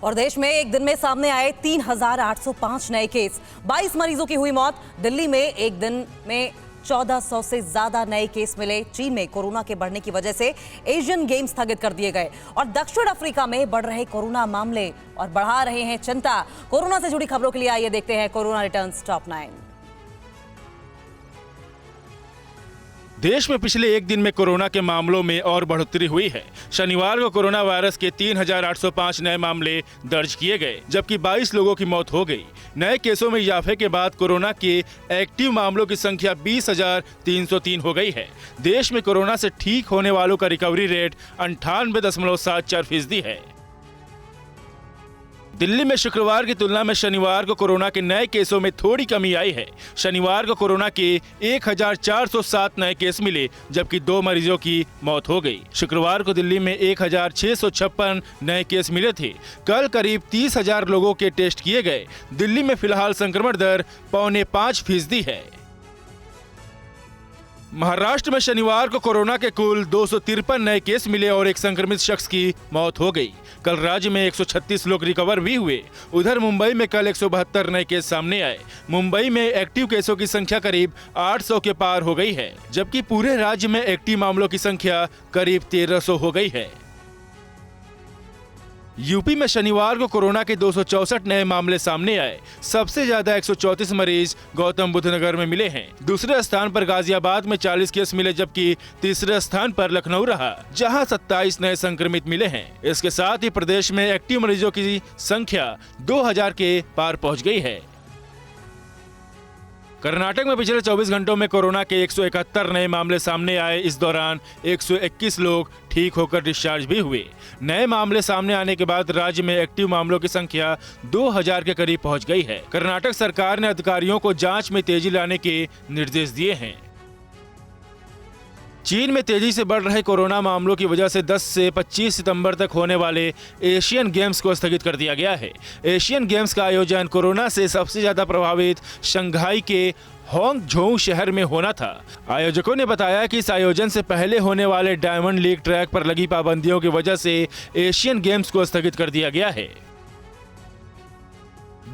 और देश में एक दिन में सामने आए 3,805 नए केस, 22 मरीजों की हुई मौत। दिल्ली में एक दिन में 1400 से ज्यादा नए केस मिले। चीन में कोरोना के बढ़ने की वजह से एशियन गेम्स स्थगित कर दिए गए और दक्षिण अफ्रीका में बढ़ रहे कोरोना मामले और बढ़ा रहे हैं चिंता। कोरोना से जुड़ी खबरों के लिए आइए देखते हैं कोरोना रिटर्न्स टॉप 9। देश में पिछले एक दिन में कोरोना के मामलों में और बढ़ोतरी हुई है। शनिवार को कोरोना वायरस के 3,805 नए मामले दर्ज किए गए, जबकि 22 लोगों की मौत हो गई। नए केसों में इजाफे के बाद कोरोना के एक्टिव मामलों की संख्या 20,303 हो गई है। देश में कोरोना से ठीक होने वालों का रिकवरी रेट 98.74% है। दिल्ली में शुक्रवार की तुलना में शनिवार को कोरोना के नए केसों में थोड़ी कमी आई है। शनिवार को कोरोना के 1,407 नए केस मिले, जबकि 2 मरीजों की मौत हो गई। शुक्रवार को दिल्ली में 1,656 नए केस मिले थे। कल करीब 30,000 लोगों के टेस्ट किए गए। दिल्ली में फिलहाल संक्रमण दर 0.5% है। महाराष्ट्र में शनिवार को कोरोना के कुल 253 नए केस मिले और एक संक्रमित शख्स की मौत हो गई। कल राज्य में 136 लोग रिकवर भी हुए। उधर मुंबई में कल 172 नए केस सामने आए। मुंबई में एक्टिव केसों की संख्या करीब 800 के पार हो गई है, जबकि पूरे राज्य में एक्टिव मामलों की संख्या करीब 1300 हो गई है। यूपी में शनिवार को कोरोना के 264 नए मामले सामने आए। सबसे ज्यादा 134 मरीज गौतम बुद्ध नगर में मिले हैं। दूसरे स्थान पर गाजियाबाद में 40 केस मिले, जबकि तीसरे स्थान पर लखनऊ रहा, जहां 27 नए संक्रमित मिले हैं। इसके साथ ही प्रदेश में एक्टिव मरीजों की संख्या 2000 के पार पहुंच गई है। कर्नाटक में पिछले 24 घंटों में कोरोना के 171 नए मामले सामने आए। इस दौरान 121 लोग ठीक होकर डिस्चार्ज भी हुए। नए मामले सामने आने के बाद राज्य में एक्टिव मामलों की संख्या 2000 के करीब पहुंच गई है। कर्नाटक सरकार ने अधिकारियों को जांच में तेजी लाने के निर्देश दिए हैं। चीन में तेजी से बढ़ रहे कोरोना मामलों की वजह से 10 से 25 सितंबर तक होने वाले एशियन गेम्स को स्थगित कर दिया गया है। एशियन गेम्स का आयोजन कोरोना से सबसे ज्यादा प्रभावित शंघाई के होंगझोउ शहर में होना था। आयोजकों ने बताया कि इस आयोजन से पहले होने वाले डायमंड लीग ट्रैक पर लगी पाबंदियों की वजह से एशियन गेम्स को स्थगित कर दिया गया है।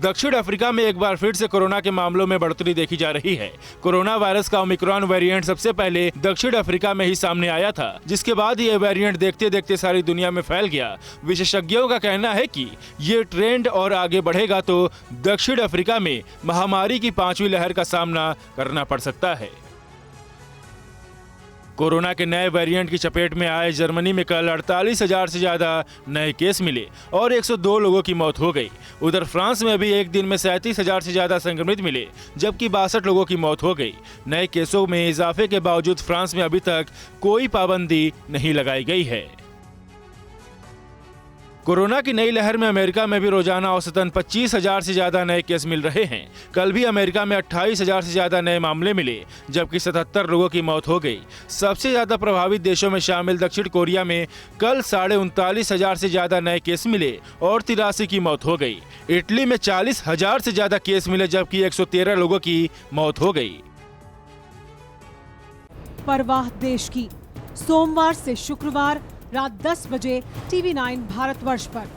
दक्षिण अफ्रीका में एक बार फिर से कोरोना के मामलों में बढ़ोतरी देखी जा रही है। कोरोना वायरस का ओमिक्रॉन वेरिएंट सबसे पहले दक्षिण अफ्रीका में ही सामने आया था, जिसके बाद ये वेरिएंट देखते देखते सारी दुनिया में फैल गया। विशेषज्ञों का कहना है कि ये ट्रेंड और आगे बढ़ेगा तो दक्षिण अफ्रीका में महामारी की 5वीं लहर का सामना करना पड़ सकता है। कोरोना के नए वेरिएंट की चपेट में आए जर्मनी में कल 48,000 से ज्यादा नए केस मिले और 102 लोगों की मौत हो गई। उधर फ्रांस में भी एक दिन में 37,000 से ज्यादा संक्रमित मिले, जबकि 62 लोगों की मौत हो गई। नए केसों में इजाफे के बावजूद फ्रांस में अभी तक कोई पाबंदी नहीं लगाई गई है। कोरोना की नई लहर में अमेरिका में भी रोजाना औसतन 25,000 से ज्यादा नए केस मिल रहे हैं। कल भी अमेरिका में 28,000 से ज्यादा नए मामले मिले, जबकि 77 लोगों की मौत हो गई। सबसे ज्यादा प्रभावित देशों में शामिल दक्षिण कोरिया में कल 39,500 से ज्यादा नए केस मिले और 83 की मौत हो गई। इटली में 40,000 से ज्यादा केस मिले, जबकि 113 लोगों की मौत हो गई। परवाह देश की, सोमवार से शुक्रवार रात 10 बजे TV9 भारतवर्ष पर।